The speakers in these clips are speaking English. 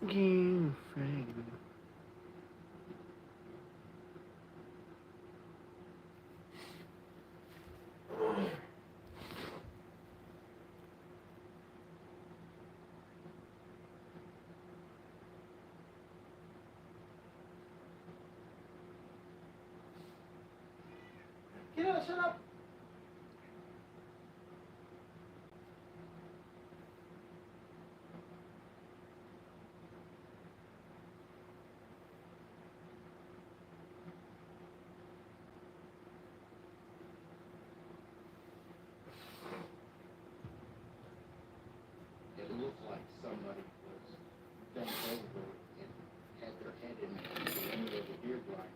Game fragment. Get out, shut up! It looked like somebody was bent over and had their head in the end of the beer blind.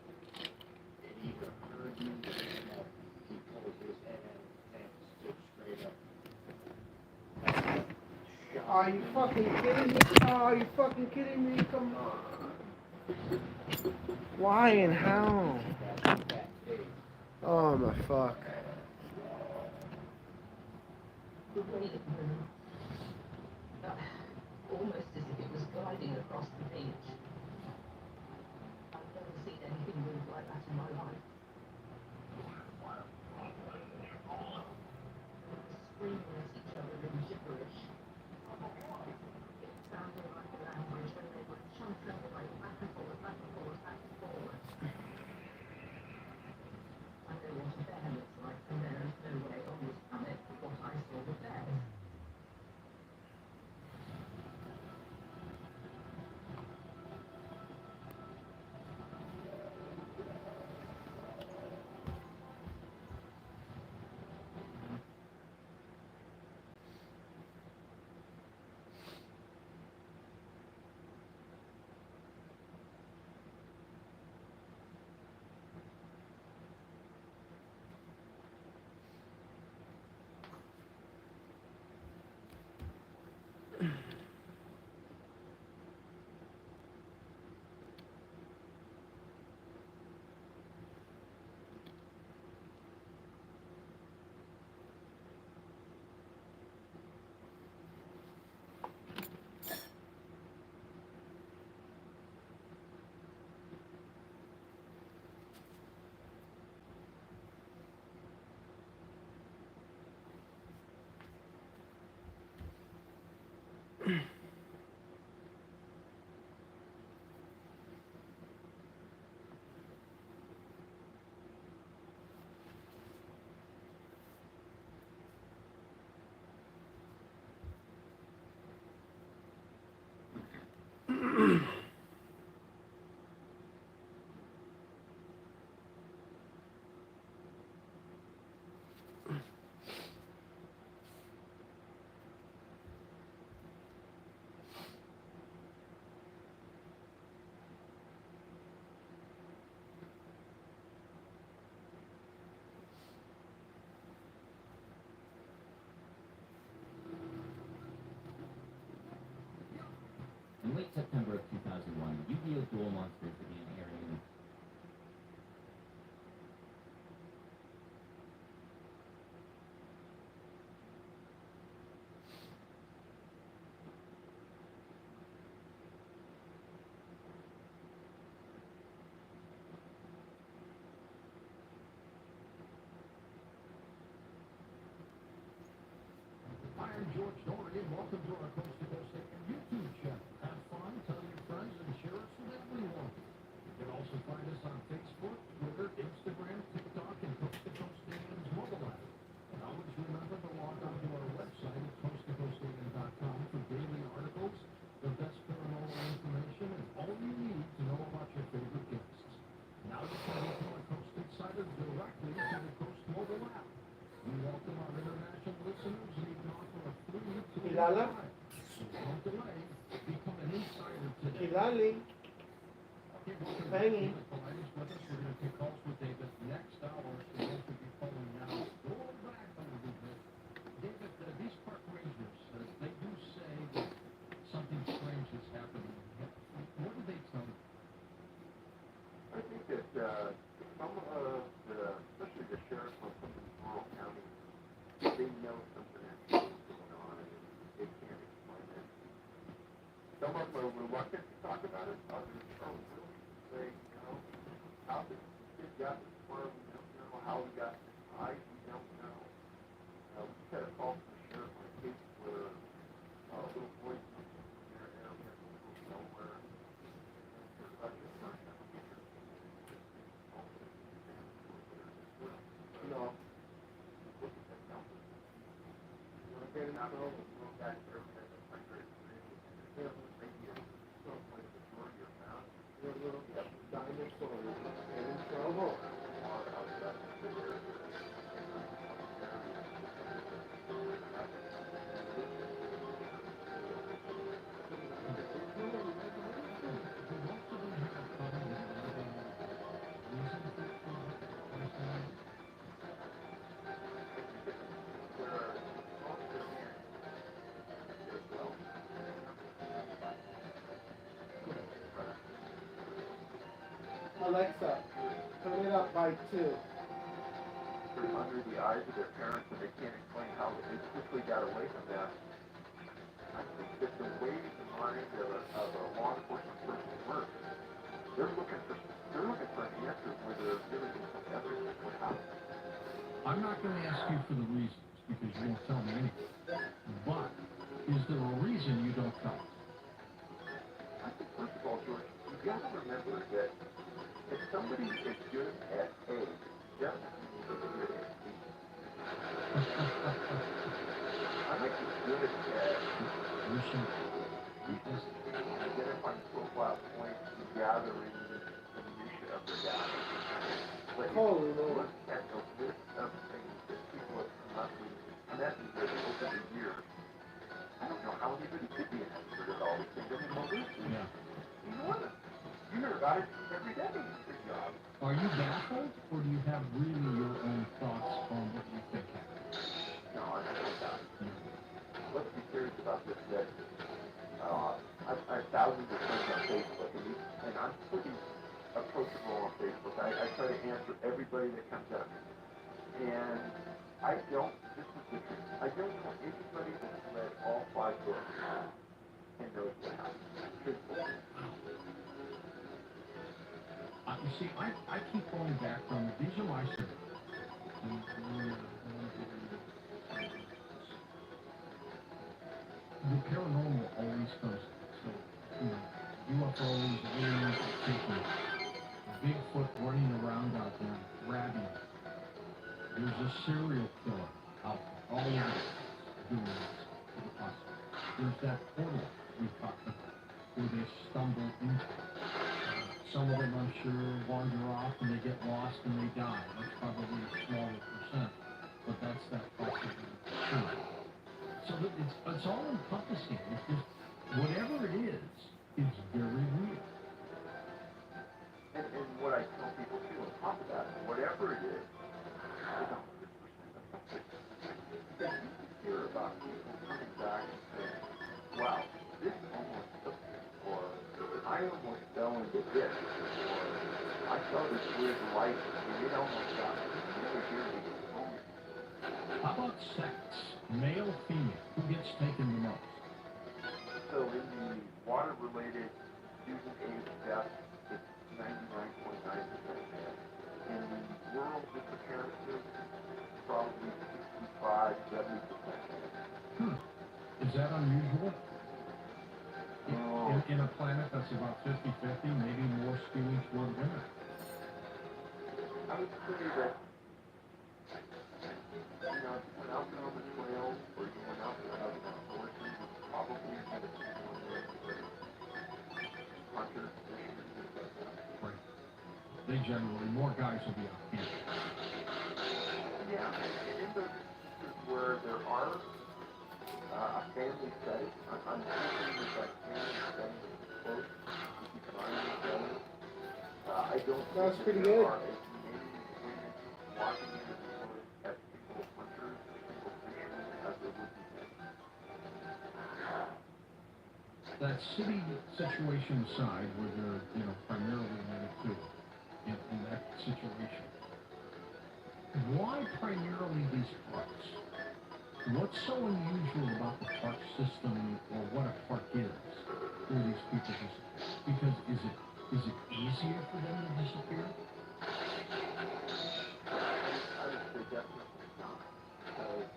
It either heard me or smelled me. He pulled his head out and stood straight up. Are you fucking kidding me? Are you fucking kidding me? Come on. Why and how? Oh my fuck. Almost as if it was gliding across the beach. I've never seen anything move like that in my life. Screaming at each other in gibberish. It sounded like a language when they were chuntering away back and forth, back and forth, back and forth. I know what a bear looks like, and there is no way on this planet that what I saw with bears. In late September of 2001, Yu-Gi-Oh! Duel Monsters began airing. welcome to our Coast to Coast AM YouTube channel. Have fun, tell your friends, and share us with everyone. You can also find us on Facebook, Twitter, Instagram, TikTok, and Coast to Coast AM's mobile app. And always remember to log on to our website at coasttocoastam.com for daily articles, the best paranormal information, and all you need to know about your favorite guests. Now you can listen to our Coast Insider directly to the Coast mobile app. We welcome our international listeners, and you can offer a free 2-week Kilala? trial. So don't delay. Become an insider today. Kilali. Okay, welcome back Penny. to the Colliders with us. We're going to take calls with David next hour, so those will be calling now. Go back a little bit. David, these park rangers, they do say that something strange is happening. What do they tell you? I think that some of the, especially the sheriffs on some of these rural counties, they know something actually is going on and they can't explain it. Some of them are reluctant to talk about it. Others are willing to say, you know, how this kid got this far, we don't know. How he got this high, we don't know. We just had a call from the sheriff on a case where a little boy from their area, nowhere, and for such a person, no. Look at that number. You want to get it out of the little guy there has a hundred maybe someplace to throw your mouth. Your little dinosaur is in trouble. Alexa, turn it up by 2. They're under the eyes of their parents and they can't explain how they quickly got away from that. I think that the way the mind of a law enforcement person works, they're looking for an answer where they're giving them some evidence of what happened. I'm not going to ask you for the reasons because you won't tell me anything. But is there a reason you don't tell? I think first of all, George, you got to remember that if somebody is good at A, doesn't mean they're good at B. I might be good at identifying profile points and gathering the minutia of the data. But Holy if you Lord. look at the list of things that people have come up with, met me with over the years, I don't know how anybody could be an expert at all these things. I mean, well, this is enormous. You hear about it every day. Good job. Are you baffled, or do you have really your own thoughts on what you think happened? No, I don't know that. Let's be serious about this. That I have thousands of friends on Facebook, and I'm pretty approachable on Facebook. I try to answer everybody that comes up. And I don't, this is the truth, I don't know anybody that's read all 5 books and knows what happened. Truthfully. You see, I keep going back from, these are my surveys. The paranormal always comes, so, UFOs, aliens, taking Bigfoot running around out there, grabbing. There's a serial killer out there, all over the place, doing this to the hospital. There's that portal we talked about, where they stumble into. Some of them, I'm sure, wander off and they get lost and they die. That's probably a smaller percent, but that's that possibility too. So that it's all encompassing. It's just, whatever it is very real. And what I tell people too on top of that, whatever it is 100% effective. Because you can hear about people coming back and saying, wow, this almost took me, or I almost fell into this, or I saw this weird light and it almost got me. You never hear these moments. How about sex? Male, female? Who gets taken the most? So in the water-related student age death, it's 99.9% male. In the rural disappearances, probably 65, 70% male. Is that unusual? Oh. In a planet that's about 50-50, maybe more skewing toward women. I would say that, if you went out there on the trail, or you went out there on the horses, you probably had a few more men hunters, fishers, things like that. Right. They generally, more guys will be out here. Yeah, and in those instances where there are a family setting, unfortunately with that family setting is close, you keep an eye on each other. I don't That's think pretty that there good. are as many women walking into the woods as single hunters, single fishermen, as there would be men. That city situation aside, where they're, primarily men too, in that situation, why primarily these parks? What's so unusual about the park system, or what a park is, for these people to disappear? Because is it easier for them to disappear? I would say definitely not, because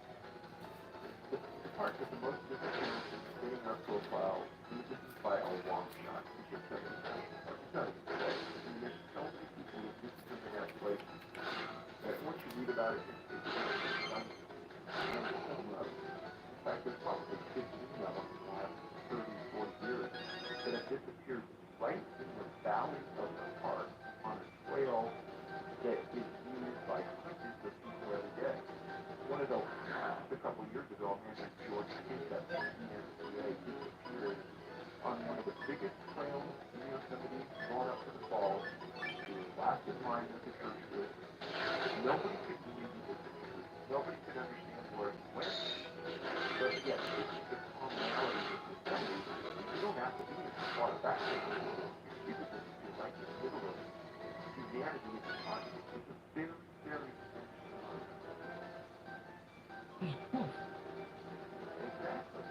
the part that the most disappearance is getting our profile, this is by a long shot, it's just a national park. It's not even close. I mean, there's so many people who visit that place that once you read about it, it's stunning. And some of them, in fact, there's probably 15 of them in the last 30, 40 years that have disappeared right in the valley of the park on a trail that is used by hundreds of people every day. One of those, just a couple of years ago, a man named George Kent, PNCA, disappeared on one of the biggest trails in Yosemite, going up to the falls. He was last in line with the church group. Nobody could believe he disappeared. Nobody could understand where he went. But yet, this is the commonality with Yosemite. You don't have to be as far back as you do. People disappear right in the middle of humanity at the time. It's a very, very strange phenomenon. Just poof. Exactly.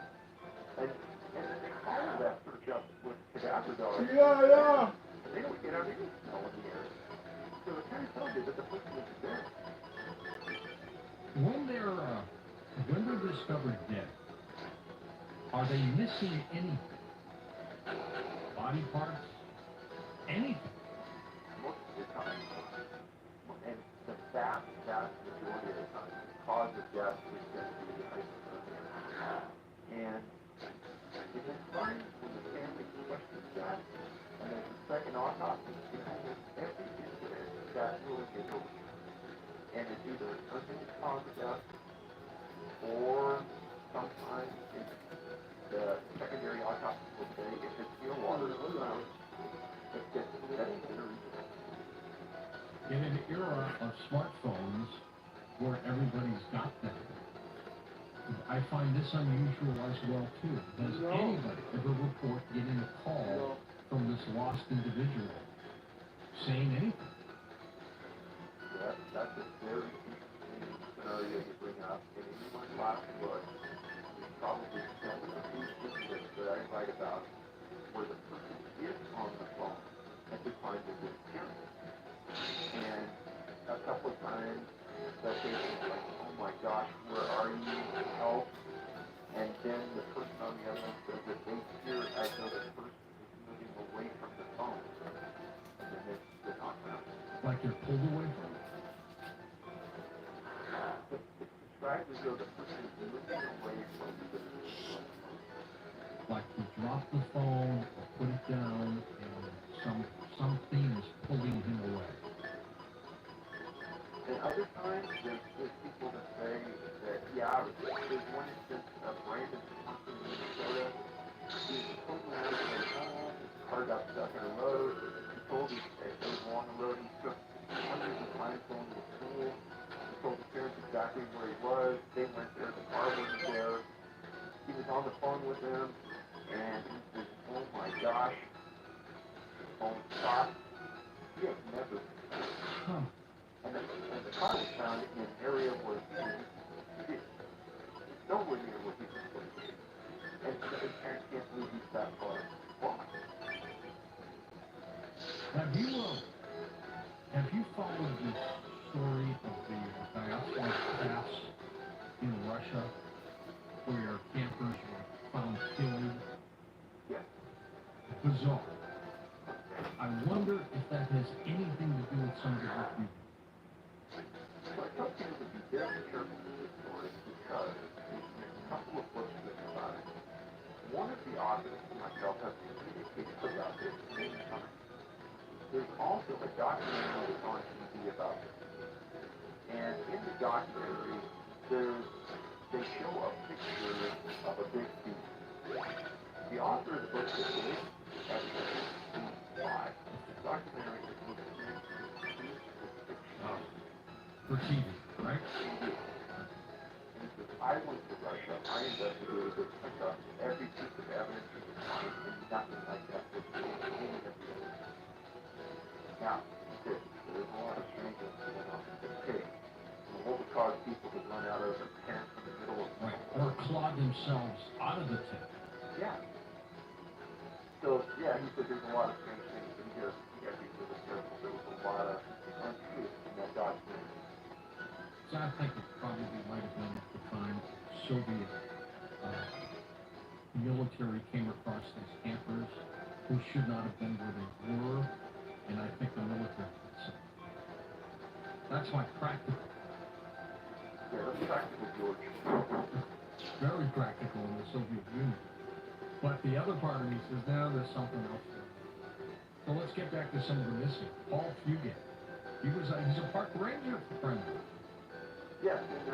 And then they follow that search up with cadaver dogs. Yeah. And they don't get out any smell in the air. So it kind of tells you that the person is dead. When they're discovered dead, are they missing anything? Body parts? Anything? Most of the time. And the vast, vast majority of the time, the cause of death is going to be hypothermia. And it is fine when the family questions that, and there's a second autopsy, in almost every incident that ruling is overturned. And it's either an unknown cause of death, or sometimes it's the secondary autopsy will say if it's pure water or found, that's very reasonable. In an era of smartphones where everybody's got them, I find this unusual as well too. Does No. anybody ever report getting a call from this lost individual saying anything? That's a very interesting scenario you bring up. And in my last book, there's probably some of the few incidents that I write about where the person is on the phone at the time of disappearance. And a couple of times, the patient's like, oh my gosh, where are you? Help. And then the person on the other end says that they hear as though the person is moving away from the phone. And then they're not found. Like they're pulled away from it? It's described as though the person is moving away from the phone. Like he dropped the phone or put it down and something is pulling him away. And other times, there's people that say that, yeah, there's one instance of Brandon Thompson in Minnesota. He was totally out of his home. His car got stuck in a road. He told his, it was along the road. He took hundreds of times going to school. He told his parents exactly where he was. They went there. The car wasn't there. He was on the phone with them, and he says, oh my gosh, the phone stopped. He had never Huh. And the car was found in an area where it's nowhere near where he was supposed to be. And his parents can't believe he's that far. Why? Have you followed this story of the diaspora pass in Russia, where campers were bizarre. I wonder if that has anything to do with some of the work you do. So I tell people to be very careful with this story because there's a couple of books written about it. One of the authors and myself have communicated about this many times. There's also a documentary that's on TV about this. And in the documentary, they show a picture of a big beast. The author of the book says this actually why. The documentary is looking at this picture. For TV, right? And he says, I went to Russia, I investigated it, took up every piece of evidence you could find, and nothing like that was any of the evidence. Now, he said, there's a lot of strangeness going on with this case. And what would cause people to run out of their tents in the middle of Right. Or claw themselves out of the tent. Yeah. So, yeah, he said there's a lot of strange things, but you gotta be really careful. There was a lot of untruth in that documentary. So I think it probably might have been at the time Soviet military came across these campers who should not have been where they were, and I think the military did something. That's like practical. Yeah, that's practical, George. Very practical in the Soviet Union. But the other part of me says, now there's something else there. So let's get back to some of the missing. Paul Fugate. He's a park ranger, friend. Yes, and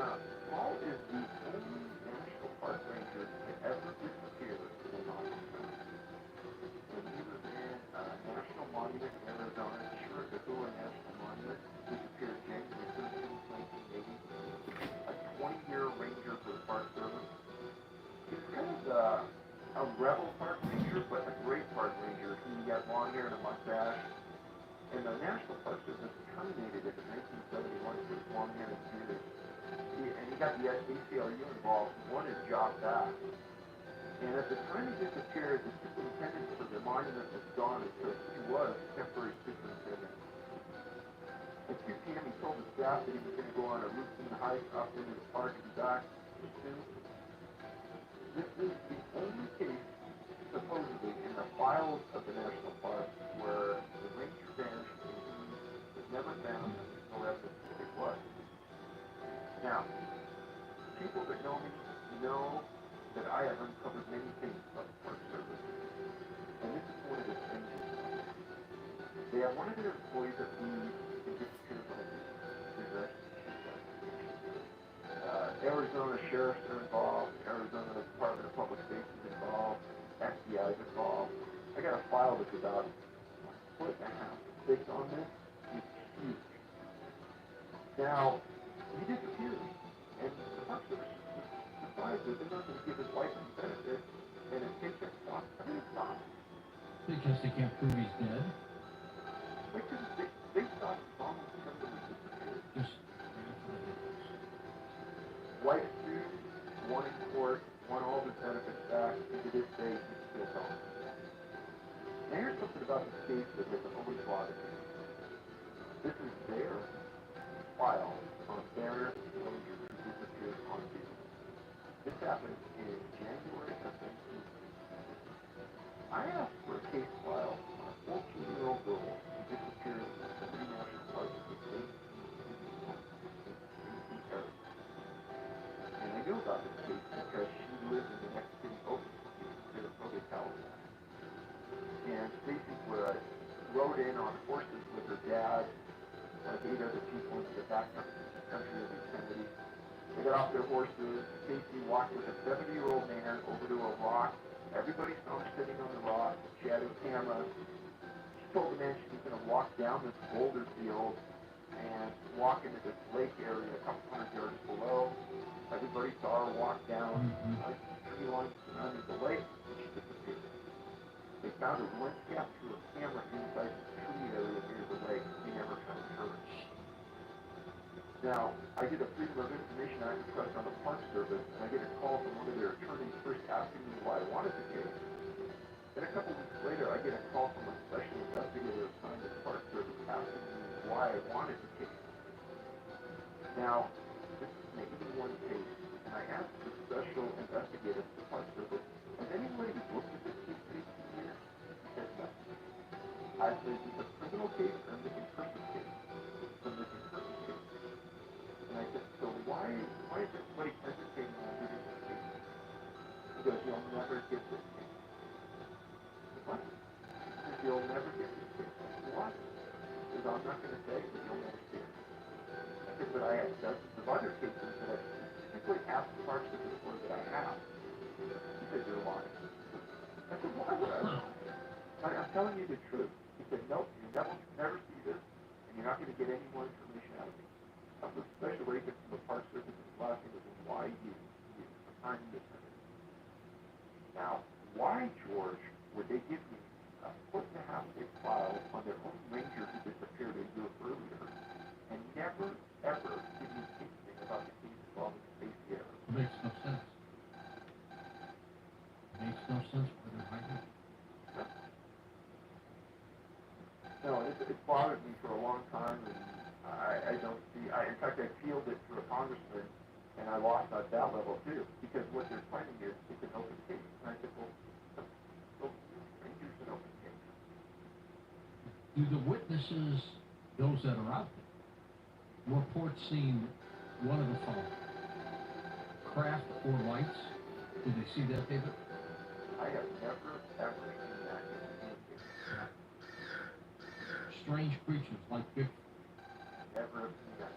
Paul is the only national park ranger to ever disappear in a monument. When he was in National Monument in Arizona, Chiricahua National Monument, disappeared January 13, 1980. A 20-year ranger for the Park Service. He's kind of a rebel park ranger, but a great park ranger. He got long hair and a mustache. And the National Park Service terminated it in 1971 for his long hair and beard. And he got the ACLU involved and wanted his job back. And at the time he disappeared, the superintendent for the monument was gone until he was temporary superintendent. At 2 p.m. he told the staff that he was going to go on a routine hike up into the park and back soon. This is the only case, supposedly, in the files of the National Park where the ranger vanished and he was never found and there's no evidence that it was. Now, people that know me know that I have uncovered many things about the Park Service. And this is one of the strangest ones. They have one of their employees that leaves and disappears on a week. Arizona sheriffs are involved, Arizona Department of Public Safety is involved, FBI is involved. I got a file that's about a foot and a half thick on this. It's huge. Now, he disappears, and the Park Service decides that they're not going to give his license benefit, and his paycheck stops. Everything stops. Because they can't prove he's dead. Because they stopped almost somebody disappeared. Just Wife sued, won in court, won all his benefits back, and to this day, he's still gone. Now here's something about this case that has always bothered me. This is their file on their ranger who disappeared on video. This happened in January of 19. I asked for a case file on a 14-year-old girl who disappeared in the Three National Parks in St. Louis. And I knew about this case because she lived in the next city over in Sarasota, California. And Stacy rode in on horses with her dad, like 8 other people into the back country of Yosemite. They got off their horses. Stacy walked with a 70-year-old man over to a rock. Everybody saw him sitting on the rock. She had her camera. She told the man she was going to walk down this boulder field and walk into this lake area a couple hundred yards below. Everybody saw her walk down like tree line surrounding the lake, and she disappeared. They found her one capture of camera inside the tree area near the lake. They never found her. Now, I did a Freedom of Information Act request on the Park Service, and I get a call from one of their attorneys first asking me why I wanted the case. Then a couple weeks later, I get a call from a special investigator assigned to the Park Service asking me why I wanted the case. Now, this is an 81 case, and I asked the special investigator at the Park Service, has anybody looked at this case for 18 years? He said no. never get this kid. What? You'll never get this kid. What? Because I'm not going to say that you'll never see it. I said, but I have dozens of other cases that I specifically asked the parts of this one that I have. He said, you're lying. I said, why would I lie? I'm telling you the truth. He said, nope, you never see this, and you're not going to get any more information out of me. I'm a special agent from the Park Service and last name is why you assigned this. Now, why, George, would they give me a foot and a half big file on their own ranger who disappeared a year earlier and never, ever give me anything about the case involving Stacey Harris? It makes no sense. It makes no sense for them hiding it. No, it's bothered me for a long time, and I don't see. In fact, I appealed it to a congressman, and I lost at that level too, because what they're claiming is it's an open case. And I said, well, Ranger's an open case. Do the witnesses, those that are out there, report seeing one of the following? Craft or lights? Did they see that, David? I have never, ever seen that in any case. Strange creatures like Bigfoot. Never seen that.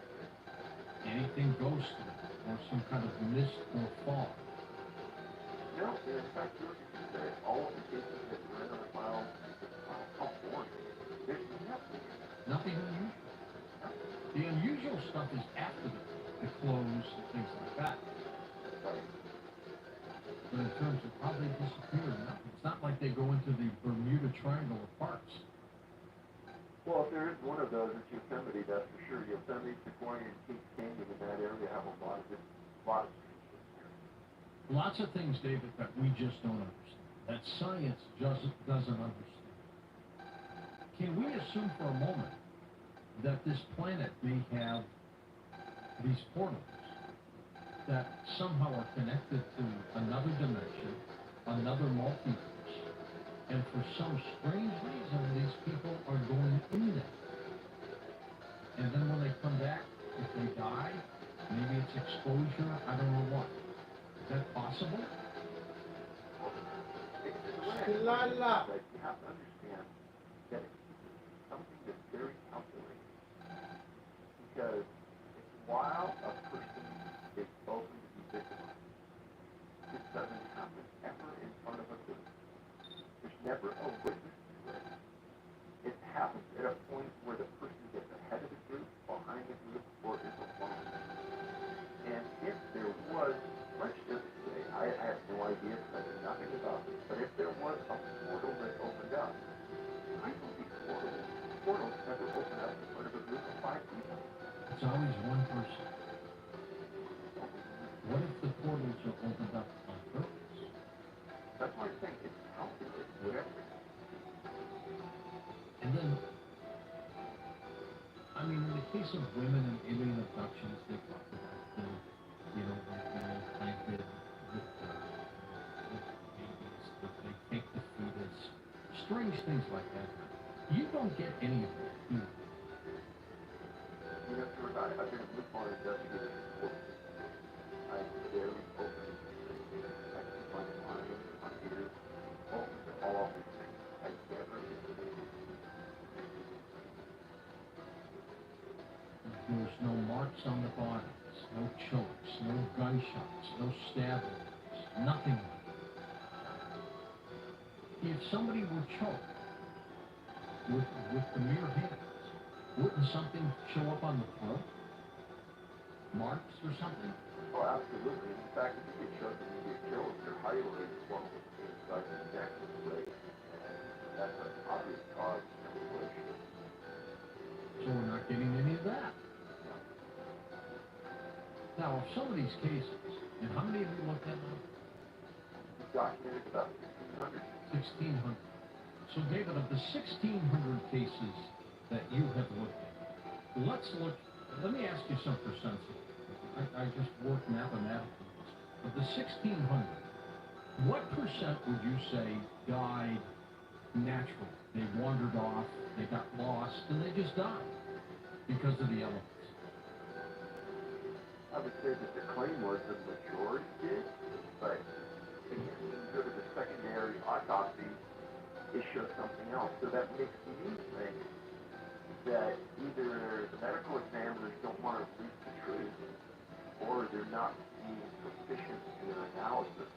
Anything ghostly or some kind of mist or fog. No, in fact, George, you said all of the cases that were in our file, California, there's nothing. Nothing unusual. The unusual stuff is after the clothes and things like that. But in terms of how they disappear, nothing. It's not like they go into the Bermuda Triangle of parks. Well, if there is one of those, it's Yosemite, that's for sure. Yosemite, Sequoia, and Keith Canyon in that area have a lot of Lots of things, David, that we just don't understand. That science just doesn't understand. Can we assume for a moment that this planet may have these portals that somehow are connected to another dimension, another multiverse, and for some strange reason these people are going in there? And then when they come back, if they die, maybe it's exposure, I don't know what. Is that possible? Lala. But you have to understand that it's something that's very calculated. Because while a person is open to be victimized, this doesn't happen ever in front of a group. There's never a witness to it. It happens at a point where the person gets ahead of the group, behind the group, or is alone. And if there was, let's just say, I have no idea because I know nothing about this, but if there was a portal that opened up, I know these portals never open up in front of a group of 5 people. It's always one person. What if the portals are opened up on purpose? That's why I think it's calculated, whatever. And then, I mean, in the case of women and alien abductions, they talk about the, like the implanted with babies, that they take the fetus, strange things like that. You don't get any of that, do you? You know, George, I've been a blue collar investigator for 40 years. I'm very open. I keep my mind, my ears open to all of these things. I never There's no marks on the bodies, no chokes, no gunshots, no stab wounds, nothing like that. If somebody were choked with the mere hands, wouldn't something show up on the throat? Marks or something? Oh, absolutely. In fact, if you get choked and you get killed, you're highly responsible for inside the neck and the leg. That's an obvious cause of strangulation. So we're not getting any of that. Now, of some of these cases, and how many have you looked at now? We've documented about 1,600. 1,600. So, David, of the 1,600 cases that you have looked at, let me ask you some percentage. I just worked mathematically. Of the 1,600, what percent would you say died naturally? They wandered off, they got lost, and they just died because of the elements. I would say that the claim was the majority did, but again, when you go to So that makes me think that either the medical examiners don't want to release the truth, or they're not being proficient in their analysis,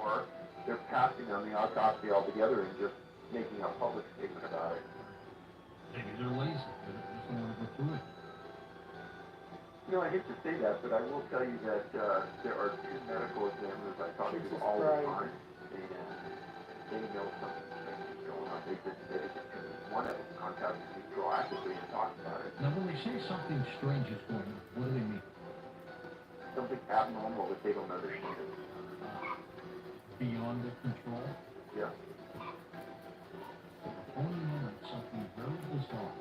or they're passing on the autopsy altogether and just making a public statement about it. Maybe they're lazy. They just don't want to go through it. You know, I hate to say that, but I will tell you that there are two medical examiners I talk to Jesus all the Christ. time, and they know something strange is going on. They just said it to me. One of them contacted me proactively and talked about it. Now, when they say something strange is going on, what do they mean? Something abnormal that they don't understand. Beyond their control? Yeah. Only moment something very bizarre.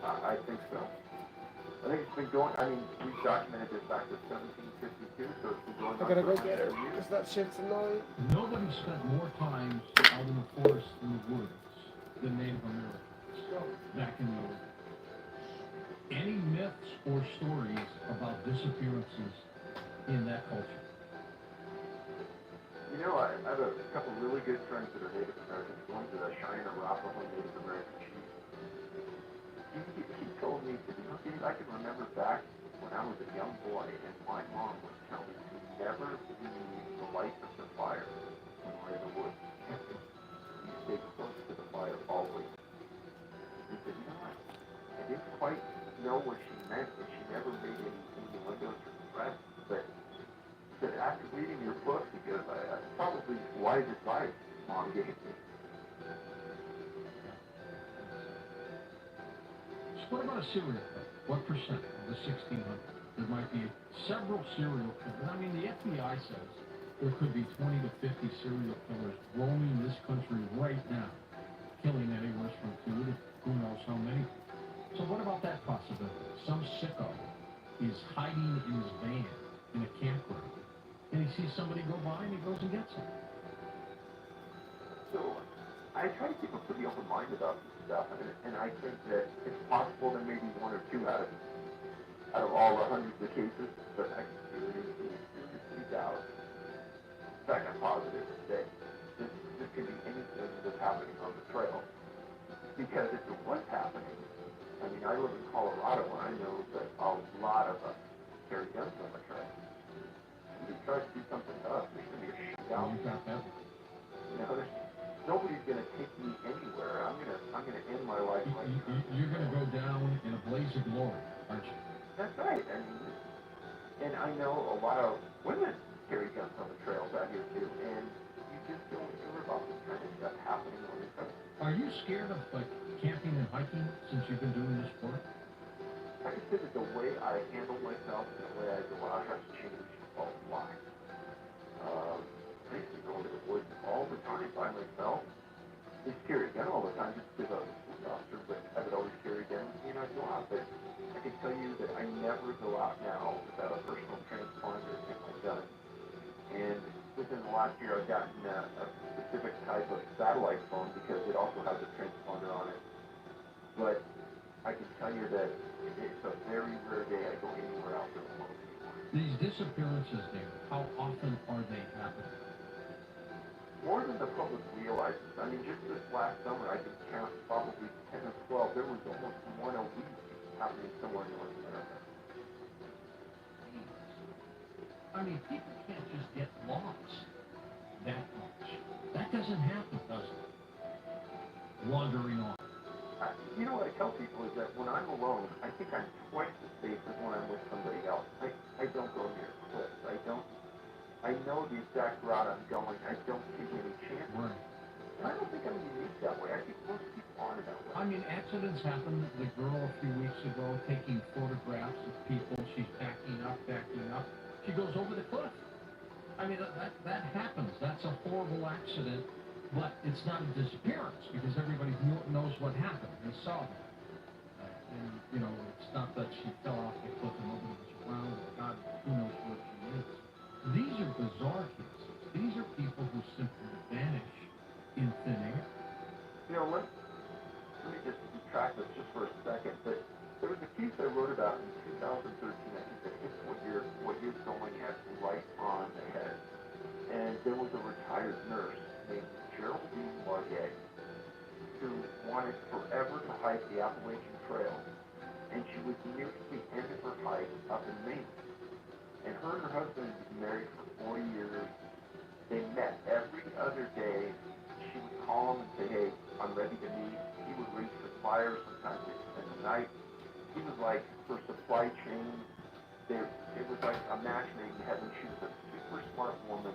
I think so. I think it's been going, I mean, we've documented this back to 1752, so it's been going I on gotta for go get it. 100 years. Because that shit's annoying. Nobody spent more time out in the forest and the woods than Native Americans back in the old days. Any myths or stories about disappearances in that culture? You know, I have a couple really good friends that are Native Americans. One's a Cheyenne Arapaho Native American chief. He told me, you know, Steve, I can remember back when I was a young boy and my mom would tell me to never leave the light of the fire when we're in the woods. You stay close to the fire always. He said, you know what? I didn't quite know what she meant, and she never made any innuendos or threats, but he said, after reading your book, he goes, I probably wise advice Mom gave me. What about a serial killer? What percent of the 1,600? There might be several serial killers. I mean, the FBI says there could be 20 to 50 serial killers roaming this country right now, killing anywhere from 2 to who knows how many. So what about that possibility? Some sicko is hiding in his van in a campground, and he sees somebody go by and he goes and gets him. So I try to keep a pretty open mind about this stuff, and I think that it's possible there may be one or two out of all the hundreds of cases, but I seriously doubt. In fact, I'm positive that this could be anything that's happening on the trail. Because if it was happening, I mean, I live in Colorado, and I know that a lot of us carry guns on the trail. If he tries to do something to us, there's going to be a shootout. You got that? You know, nobody's gonna take me anywhere. I'm gonna end my life like You're going to go down in a blaze of glory, aren't you? That's right. I mean, and I know a lot of women carry guns on the trails out here too, and you just don't hear about this kind of stuff happening on the coast. Are you scared of camping and hiking since you've been doing this work? I can say that the way I handle myself and the way I go out has changed a lot. I used to go into the woods all the time by myself. I used to carry a gun all the time just because I was a police officer, but I would always carry a gun with me and I'd go out. But I can tell you that I never go out now without a personal transponder and my gun. And within the last year, I've gotten a specific type of satellite phone because it also has a transponder on it. But I can tell you that it's a very rare day I go anywhere out there alone anymore. These disappearances there, how often are they happening? More than the public realizes. I mean, just this last summer, I can count probably 10 or 12. There was almost one a week happening somewhere in North America. I mean, people can't just get lost that much. That doesn't happen, does it? Wandering off. You know what I tell people is that when I'm alone, I think I'm twice as safe as when I'm with somebody else. I don't go near cliffs. I know the exact route I'm going. I don't take any chances. Right. And I don't think I'm unique that way. I think most people are that way. I mean, accidents happen. The girl a few weeks ago taking photographs of people. She's backing up. She goes over the cliff. I mean, that happens. That's a horrible accident, but it's not a disappearance because everybody knows what happened. They saw that. And, you know, it's not that she fell off the cliff and nobody was around, or God, who knows where she is. These are bizarre cases. These are people who simply vanish in thin air. You know, let me just retract this just for a second, but there was a piece I wrote about in 2013, I think that hits what you're going at right on the head. And there was a retired nurse named Geraldine Largay, married for 40 years. They met every other day. She would call him and say, hey, I'm ready to meet. He would reach for fire. Sometimes they'd spend the night. He was like her supply chain. It was like a match made in heaven. She was a super smart woman.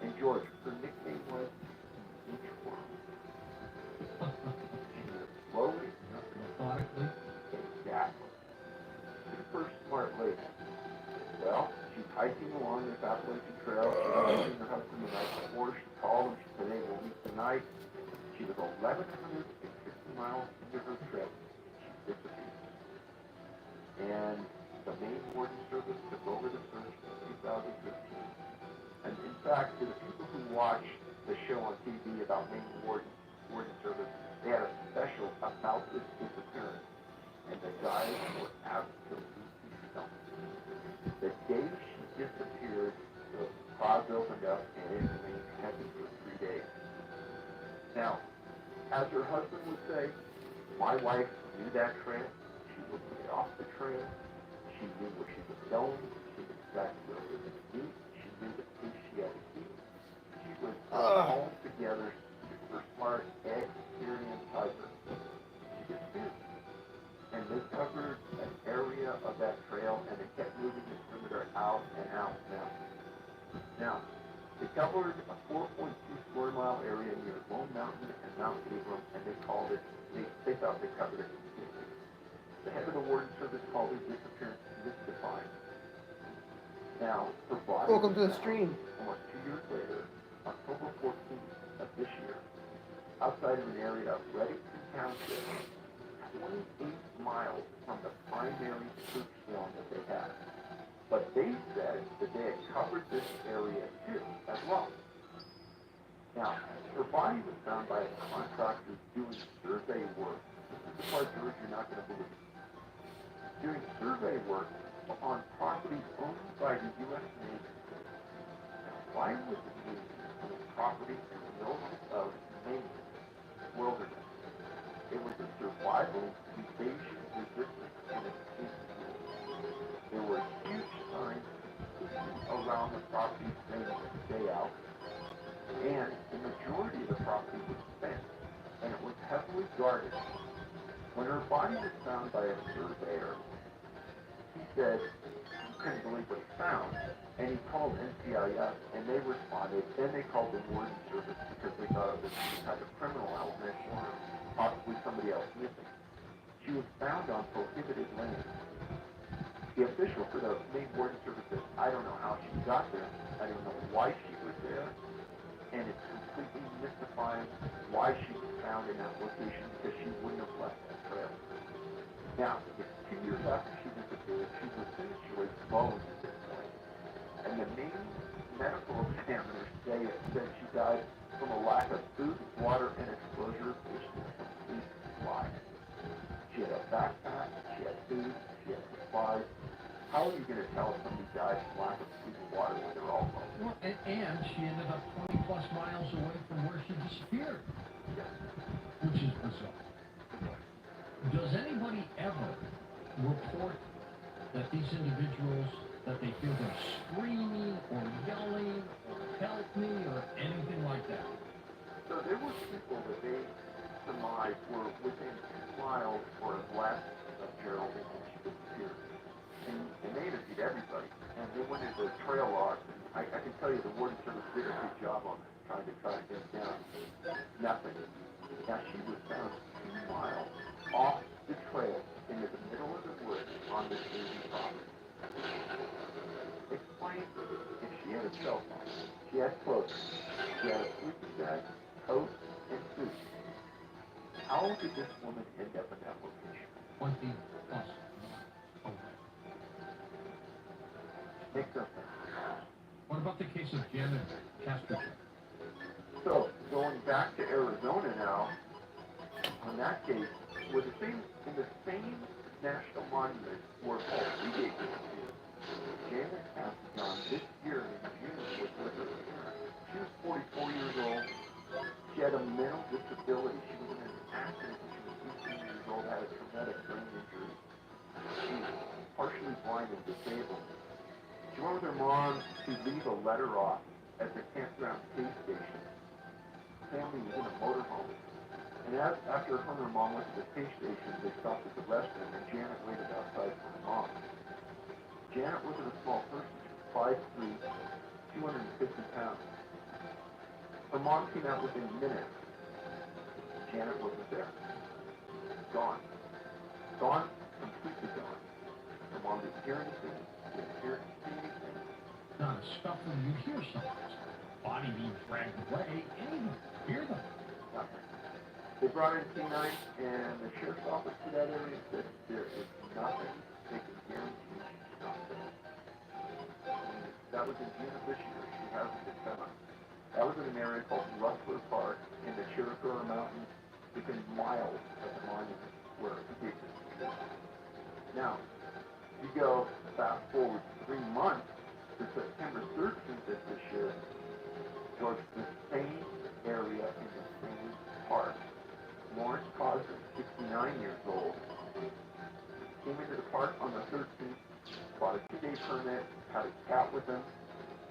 And George, her nickname was Beach Worm. She was slowly, Methodically. exactly. Super smart lady. Well, she's hiking along this Appalachian Trail. She was visiting her husband the night before. She called him. She said, hey, we'll meet tonight. She was 1,150 miles into her trip. She disappeared. And the Maine Warden Service took over the search in 2015. And in fact, to the people who watch the show on TV about Maine Warden Service, they had a special about this disappearance. And the guys were absolutely stumped. The day she disappeared, the clouds opened up and it remained heavy for 3 days. Now, as her husband would say, my wife knew that trail. She wouldn't get off the trail. She knew where she was going. She knew exactly where it was going to be. She knew the pace she had to keep. She was altogether super smart, experienced hiker. She disappeared. And they covered an area of that trail, and they kept moving the perimeter out and out and out. Now, they covered a 4.2 square mile area near Lone Mountain and Mount Abram, and they called it, they thought they covered it completely. The head of the Warden Service called her disappearance mystifying. Now, her body Welcome to was the found stream. almost 2 years later, October 14th of this year, outside of an area of Reddington Township, 28 miles from the primary search zone that they had. But they said that they had covered this area too, as well. Now, her body was found by a contractor doing survey work. This is the part, George, you're not going to believe. Doing survey work on property owned by the U.S. Navy. Now, why would the Navy own property in the middle of Maine wilderness? It was a survival, evasion, resistance, and escape tool. There were huge signs around the property saying stay out, and the majority of the property was fenced, and it was heavily guarded. When her body was found by a surveyor, he said he couldn't believe what he found, and he called NCIS, and they responded. Then they called the Warden Service because they thought it was some kind of criminal element or possibly somebody else missing. She was found on prohibited land. The official for the Maine Warden Service said, I don't know how she got there. I don't know why she was there. And it's completely mystifying why she was found in that location because she wouldn't have left that trail. Now, it's 2 years after she disappeared. She's essentially bones at this point. And the main medical examiners said she died from a lack of food, water, and exposure, which is a complete lie. She had a backpack, she had food, she had supplies. How are you going to tell if somebody died from lack of food and water when they're all gone? Well, and she ended up 20 plus miles away from where she disappeared, Yes. which is bizarre. Does anybody ever report that these individuals, that they hear them screaming or yelling or help me or anything like that? So there were people that they surmised were within 2 miles or less of Geraldine when she disappeared. And they interviewed everybody. And they went into the trail logs. And I can tell you the Warden Service did a good job on this, trying to track them down. Nothing. Now she was found 2 miles off the trail into the middle of the woods on this Navy property. Explain if she had a cell phone, she had clothing, she had a sleeping bag, coat, and food. How did this woman end up in that location? 20 plus miles away. Makes no sense. What about the case of Janet Casterton? So, going back to Arizona now, on that case, in the same national monument where Paul Reed disappeared, Janet Casterton this year in June was with her parents. She was 44 years old. She had a mental disability. She was in an accident when she was 18 years old, had a traumatic brain injury. She was partially blind and disabled. She went with her mom to leave a letter off at the campground pay station. The family was in a motorhome. And after her and her mom went to the pay station, they stopped at the restroom, and Janet waited outside for her mom. Janet wasn't a small person. She was 5'3", 250 pounds. Her mom came out within minutes. Janet wasn't there. Gone. Gone, completely gone. Her mom didn't hear anything, didn't hear anything. Not a scuffle, you hear something. Body being dragged away, anything. Hear them. Nothing. They brought in T9 and the sheriff's office to that area and said there is nothing they can guarantee she's not there. And that was in June of this year. She hasn't been found. That was in an area called Rustler Park in the Chiricahua Mountains, within miles of the monument where the case is. Now, you go fast forward 3 months to September 13th of this year, towards the same area in the same park. Lawrence Cosby, 69 years old, came into the park on the 13th, bought a 2-day permit, had a cat with him.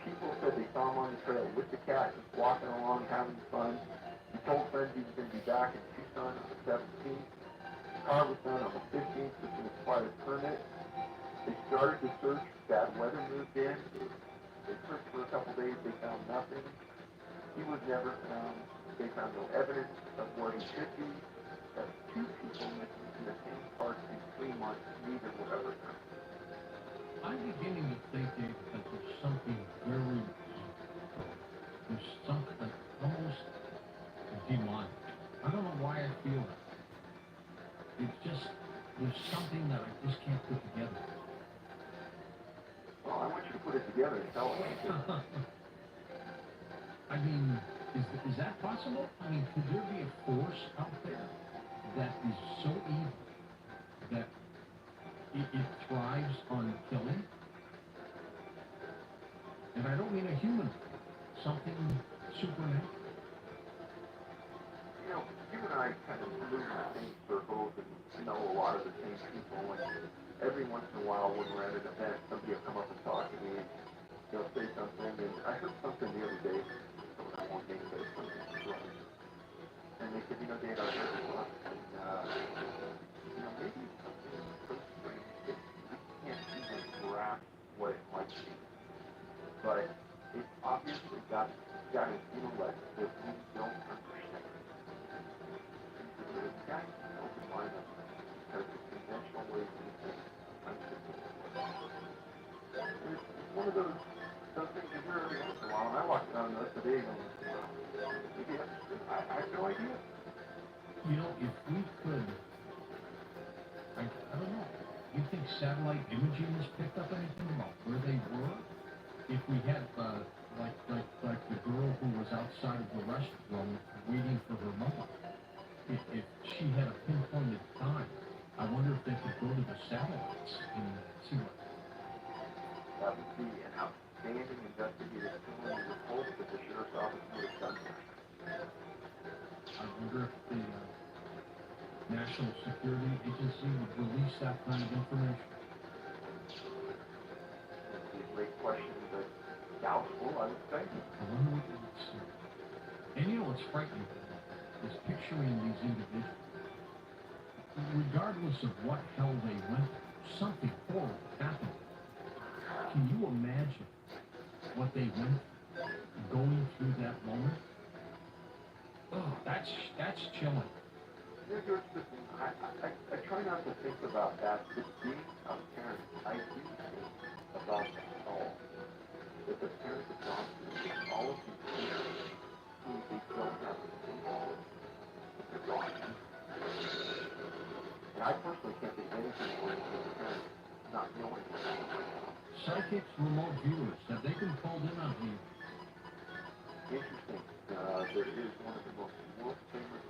People said they saw him on the trail with the cat, just walking along, having fun. He told friends he was going to be back in Tucson on the 17th. The car was found on the 15th with an expired permit. They started to search. Bad weather moved in. They searched for a couple days. They found nothing. He was never found. They found no evidence of where he should be. That's 2 people missing in the same park in 3 months. Neither were ever found. I'm beginning to think, Dave, that there's something very, there's something like almost demonic. I don't know why I feel that. It's just, there's something that I just can't put together. Well, I want you to put it together and tell us. I mean, is that possible? I mean, could there be a force out there that is so evil that it thrives on killing? And I don't mean a human, something supernatural. You know, you and I kind of move in the same circles and know a lot of the same people. And every once in a while, when we're at an event, somebody will come up and talk to me, and they'll say something. And I heard something the other day, someone I won't name, but it's something strange. And they said, you know, Dave, I heard this once, and you know, maybe it's something so strange that we can't even grasp what it might be. But it's obviously got an intellect that we don't understand. It's got to open mind up because the conventional ways we think unsuccessful. It's one of those things you hear every once in a while, and I walked around the other day and maybe I have no idea. You know, if we could, I don't know, you think satellite imaging has picked up anything about where they were? If we had, like the girl who was outside of the restaurant waiting for her mother, if she had a pinpointed time, I wonder if they could go to the satellites and see what. That would be an outstanding investigative tool, and we hope that the sheriff's office would have done that. I wonder if the National Security Agency would release that kind of information. It'd be a great question, but doubtful, I would say. I wonder what they would say. And you know what's frightening is picturing these individuals. Regardless of what hell they went through, something horrible happened. Can you imagine what they went through going through that moment? Oh, that's chilling. You know, George, listen, I try not to think about that, but being a parent, I do think about all that the parents have gone through, all of these people who they don't have to think of, but they're gone. And I personally can't think of anything worse than a parent not knowing what's going on. Psychics, remote viewers, have they been called in on here? Interesting. There is one of the most world-famous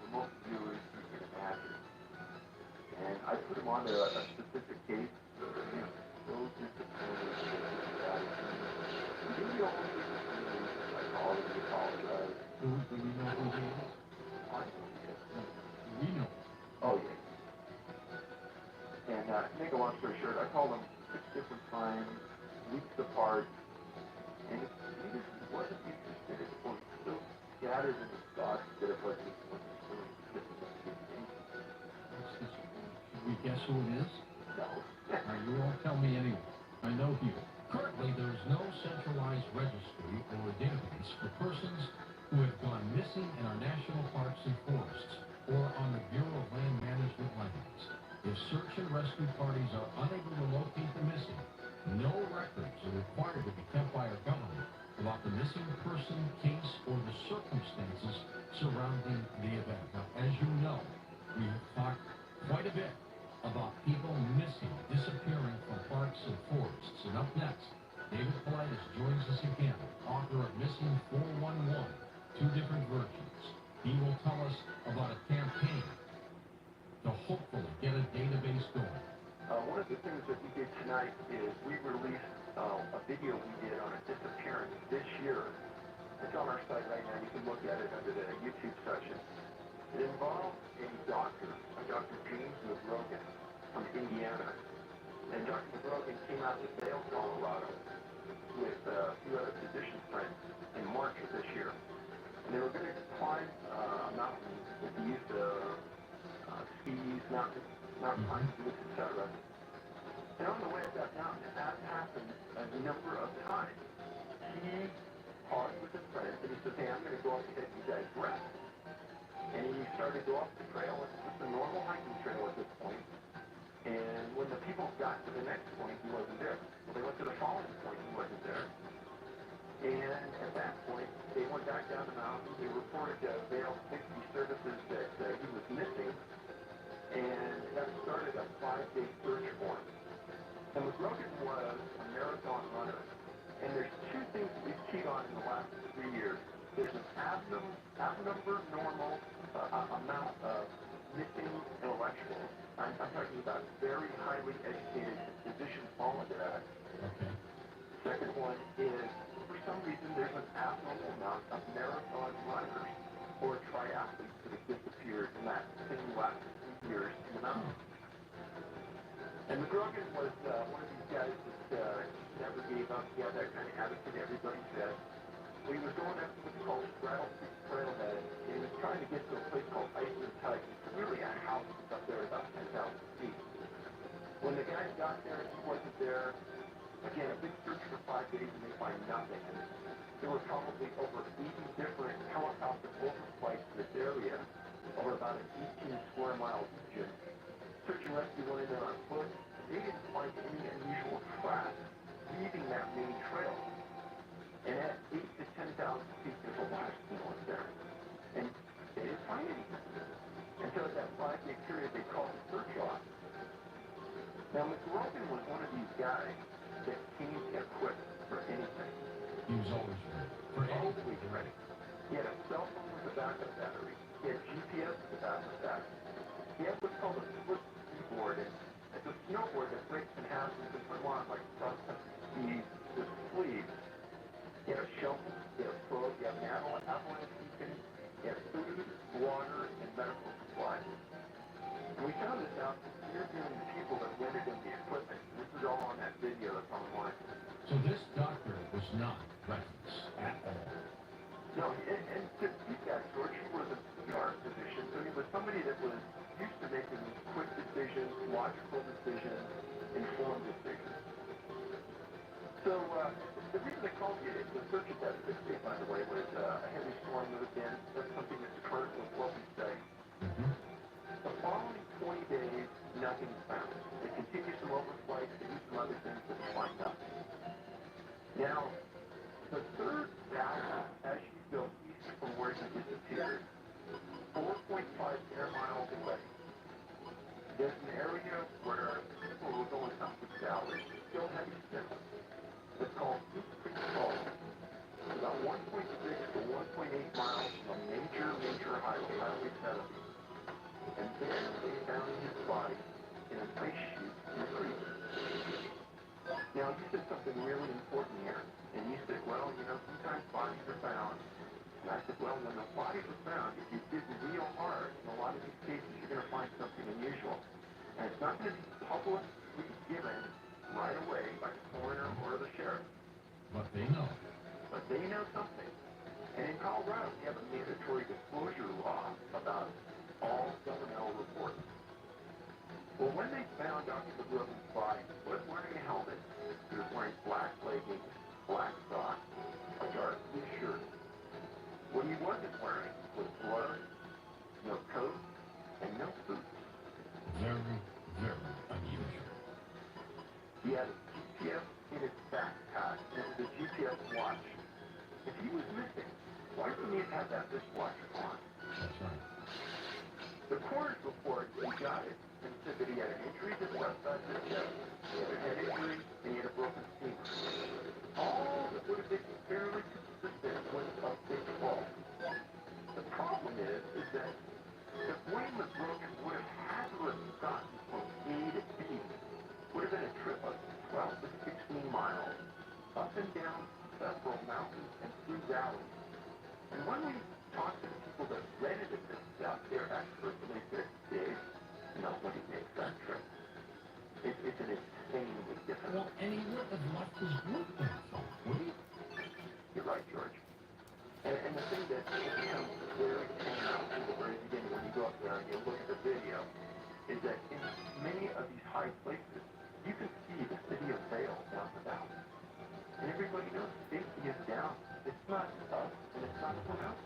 remote viewers you can imagine. And I put him onto a specific case. He is so disappointed that he really almost disappointed. I called him to apologize. Do we know who he is? I know he is. We know. Oh, yeah. And to make a long story short, I called him 6 different times, weeks And even if he wasn't interested, or still scattered in his thoughts that it wasn't what he was doing because he was getting What's this? Should we guess who it is? no. Now, you won't tell me anyway. I know you. Currently, there is no centralized registry or database for persons who have gone missing in our national parks and forests or on the Bureau of Land Management lands. If search and rescue parties are unable to locate the missing, no records are required to be kept by our government about the missing person, case, or the circumstances surrounding the event. Now, as you know, we have talked quite a bit about people missing, disappearing from parks and forests. And up next, David Politis joins us again, author of Missing 411, Two Different Versions. He will tell us about a campaign to hopefully get a database going. One of the things that we did tonight is we released a video we did on a disappearance this year. It's on our site right now. You can look at it under the YouTube section. It involved a Dr. James McGrogan from Indiana. And Dr. McGrogan came out to Vail, Colorado with a few other physician friends in March of this year. And they were going to climb a mountain with the use of skis, mountain climbing boots, etc. And on the way up that mountain, that happened a number of times. He paused with his friends and he said, "Hey, I'm going to go up ahead, you guys rest." And he started to go off the trail. It's just a normal hiking trail at this point. And when the people got to the next point, he wasn't there. Well, they went to the following point, he wasn't there. And at that point, they went back down the mountain. They reported to Vail 60 Services that he was missing. And that started a 5-day search for him. And McGrogan was a marathon runner. And there's two things that we've keyed on in the last 3 years. There's an abnormal amount of missing intellectuals. I'm talking about very highly educated physicians fall into that. Okay. Second one is, for some reason, there's an abnormal amount of marathon runners or triathletes that have disappeared in that same last 3 years in the mountains. And McGrogan was one of these guys that never gave up. He had that kind of attitude everybody said. Well, he was going up to what's called Straddle Creek Trailhead, and he was trying to get to a place called Iceland Tug. It's really a house that's up there about 10,000 feet. When the guys got there, he wasn't there. Again, a big search for 5 days, and they find nothing. And there were probably over 80 different helicopter overflights to this area over about an 18 square mile region. Search and rescue went in there on foot. They didn't find any unusual tracks leaving that main trail. And at 8 to 10,000 feet, there's a lot of snow up there. And they didn't find anything. Until at that 5-day period, they called the search off. Now, McGrogan was one of these guys that came equipped for anything. He was always ready. For anything. Always ready. He had a cell phone with a backup battery. He had GPS with a backup battery. He had what's called a split keyboard. And it's a snowboard that breaks in half and you can put them on like cross-country skis with sleeves. He had a shovel, he had a probe, he had an avalanche beacon, he had food, water, and medical supplies. And we found this out interviewing the people that rented him the equipment. This is all on that video that's online. So this doctor was not reckless at all. No, and to keep that short, he was a PR physician, so he was somebody that was used to making quick decisions, logical decisions, informed decisions. So the reason they called you the search at that 6 day, by the way, was a heavy storm moved in. That's something that's current with what we say. The following 20 days, nothing's found. They continue some overflights, they do some other things, but they find nothing. Now, the third valley, as you go east from where he disappeared, 4.5 air miles away, there's an area where people were going up the valley, still heavy snow. It's called Deep Creek Falls. It's about 1.6 to 1.8 miles from a major highway, Highway 70. And then they found his body in an ice chute in the creek. Now, you said something really important here. And you said, well, sometimes bodies are found. And I said, well, when the bodies are found, if you dig real hard, in a lot of these cases, you're going to find something unusual. And it's not going to be publicly given right away by the coroner or the sheriff. But they know. They know something. And in Colorado, we have a mandatory disclosure law about all governmental reports. Well, when they found Dr. McGroven's body, he was wearing a helmet, he was wearing black leggings, black socks, a dark blue shirt. What he wasn't wearing was gloves, no coat, and no boots. Very, very unusual. He had a GPS in his backpack, and it was a GPS watch. If he was missing, why wouldn't he have had that wristwatch on? That's right. The coroner's report, he got it, and said that he had an injury to the left side of his chest, he had a head injury, and he had a broken femur. All that would have been fairly consistent with a big fall. The problem is that if Wayne McGroven would have had to have gotten from A to B, would have been a trip of 12 to 16 miles, up and down several mountains and through valleys. And when we talk to the people that rented this stuff, they're experts, and they said, Dave, nobody makes that trip. It's an insanely difficult. Well, and he wouldn't have left his group that far, would he? You're right, George. And the thing that becomes very paramount in the very beginning when you go up there and you look at the video is that in many of these high places, you can see the city of Vail down the valley. And everybody knows safety is down. It's not up, and it's not someone else.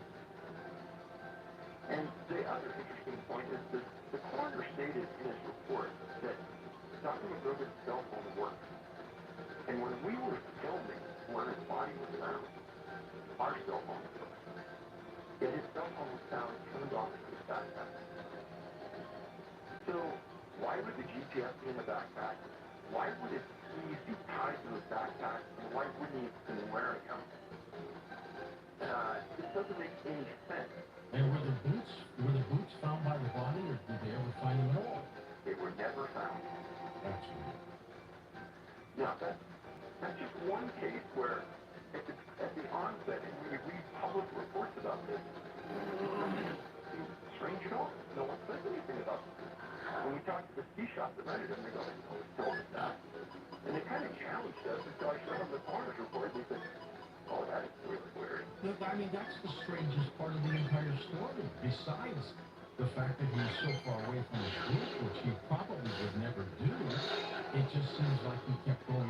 And the other interesting point is that the coroner stated in his report that Dr. McGroven's cell phone worked. And when we were filming where his body was found, our cell phone was working. Yet his cell phone was found turned off in his backpack. So why would the GPS be in the backpack? Why would his keys be tied to his backpack? And why wouldn't he have been wearing them? It doesn't make any sense. And were the boots found by the body, or did they ever find them at all? They were never found. That's right. Now, that's just one case where at the onset, and when you read public reports about this, it's strange at all. No one says anything about it. When we talked to the ski shop that rented them, they go, "Oh, told us that." And they kind of challenged us until I showed them the coroner's report, and they said, "Oh, that is really weird." Look, I mean, that's the strangest part of the entire story. Besides the fact that he was so far away from his group, which he probably would never do, it just seems like he kept going